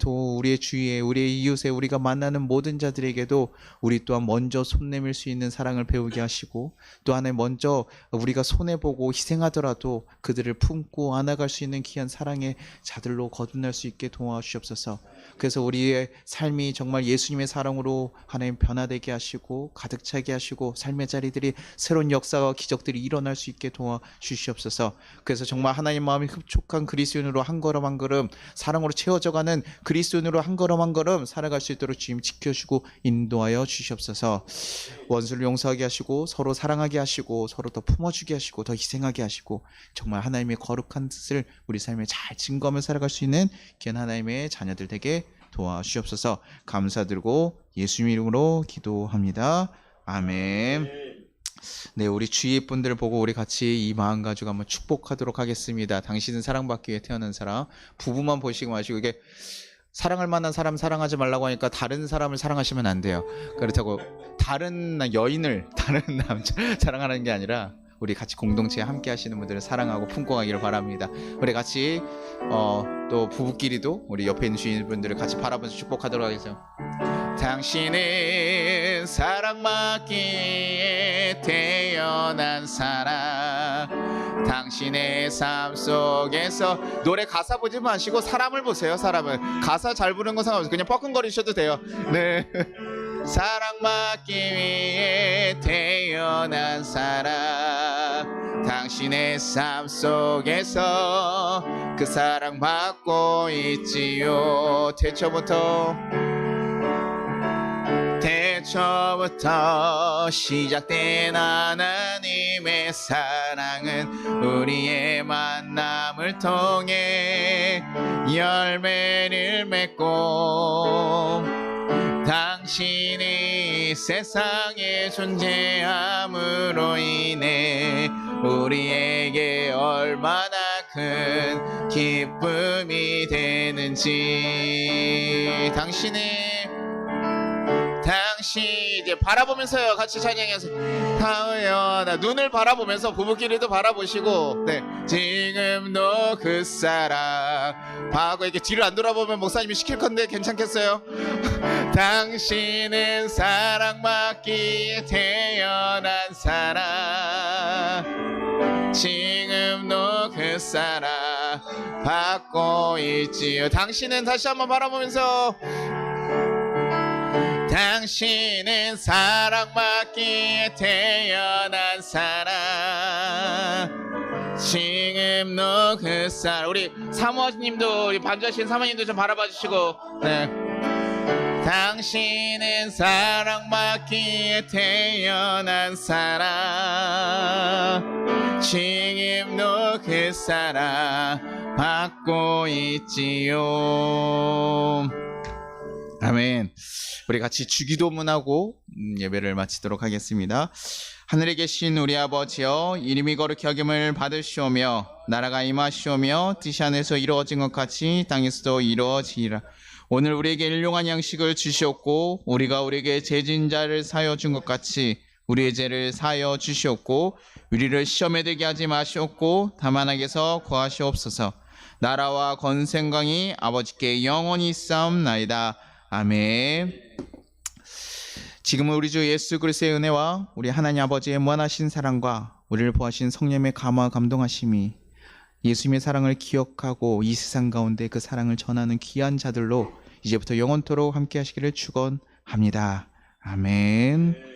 주위에 우리의 이웃에 우리가 만나는 모든 자들에게도 우리 또한 먼저 손 내밀 수 있는 사랑을 배우게 하시고 또 하나님 먼저 우리가 손해보고 희생하더라도 그들을 품고 안아갈 수 있는 귀한 사랑의 자들로 거듭날 수 있게 도와주시옵소서. 그래서 우리의 삶이 정말 예수님의 사랑으로 하나님 변화되게 하시고 가득 차게 하시고 삶의 자리들이 새로운 역사와 기적들이 일어날 수 있게 도와주시옵소서. 그래서 정말 하나님 마음이 흡족한 그리스도인으로 한 걸음 한 걸음 사랑으로 채워져가는 그리스도인으로 한 걸음 한 걸음 살아갈 수 있도록 주님 지켜주고 인도하여 주시옵소서. 원수를 용서하게 하시고 서로 사랑하게 하시고 서로 더 품어주게 하시고 더 희생하게 하시고 정말 하나님의 거룩한 뜻을 우리 삶에 잘 증거하며 살아갈 수 있는 귀한 하나님의 자녀들 되게 도와주시옵소서. 감사드리고 예수님 이름으로 기도합니다. 아멘. 네, 우리 주위 분들 보고 우리 같이 이 마음 가지고 한번 축복하도록 하겠습니다. 당신은 사랑받기 위해 태어난 사람. 부부만 보시고 마시고 이게 사랑할 만한 사람 사랑하지 말라고 하니까 다른 사람을 사랑하시면 안 돼요. 그렇다고 다른 여인을 다른 남자 사랑하는 게 아니라 우리 같이 공동체에 함께 하시는 분들을 사랑하고 품고 가기를 바랍니다. 우리 같이 또 부부끼리도 우리 옆에 있는 주인분들을 같이 바라보면서 축복하도록 하겠습니다. 당신은 사랑받기에 태어난 사람. 당신의 삶 속에서 노래 가사 보지 마시고 사람을 보세요. 사람을 가사 잘 부르는 건 상관없어요. 그냥 뻐끔거리셔도 돼요. 네. 사랑받기 위해 태어난 사람. 당신의 삶 속에서 그 사랑받고 있지요. 태초부터 시작된 하나님의 사랑은 우리의 만남을 통해 열매를 맺고 당신이 세상에 존재함으로 인해 우리에게 얼마나 큰 기쁨이 되는지. 당신 이제 바라보면서요 같이 찬양해서 하여나 눈을 바라보면서 부부끼리도 바라보시고 네 지금도 그 사랑 하고 이렇게 뒤를 안 돌아보면 목사님이 시킬 건데 괜찮겠어요? 당신은 사랑받기에 태어난 사람. 지금도 그 사랑 받고 있지요. 당신은 다시 한번 바라보면서 당신은 사랑받기에 태어난 사람. 지금도 그 사람. 우리 사모님도 우리 반주하신 사모님도 좀 바라봐 주시고 네. 당신은 사랑받기에 태어난 사람. 지금도 그 사랑 받고 있지요. 아멘. 우리 같이 주기도문하고 예배를 마치도록 하겠습니다. 하늘에 계신 우리 아버지여, 이름이 거룩히 여김을 받으시오며 나라가 임하시오며 뜻이 하늘에서 이루어진 것 같이 땅에서도 이루어지리라. 오늘 우리에게 일용할 양식을 주시옵고 우리가 우리에게 죄진 자를 사하여 준 것 같이 우리의 죄를 사하여 주시옵고 우리를 시험에 들게 하지 마시옵고 다만 악에서 구하시옵소서. 나라와 권세강이 아버지께 영원히 있사옵나이다. 아멘. 지금은 우리 주 예수 그리스도의 은혜와 우리 하나님 아버지의 무한하신 사랑과 우리를 보하신 성령의 감화 감동하심이 예수님의 사랑을 기억하고 이 세상 가운데 그 사랑을 전하는 귀한 자들로 이제부터 영원토록 함께 하시기를 축원합니다. 아멘.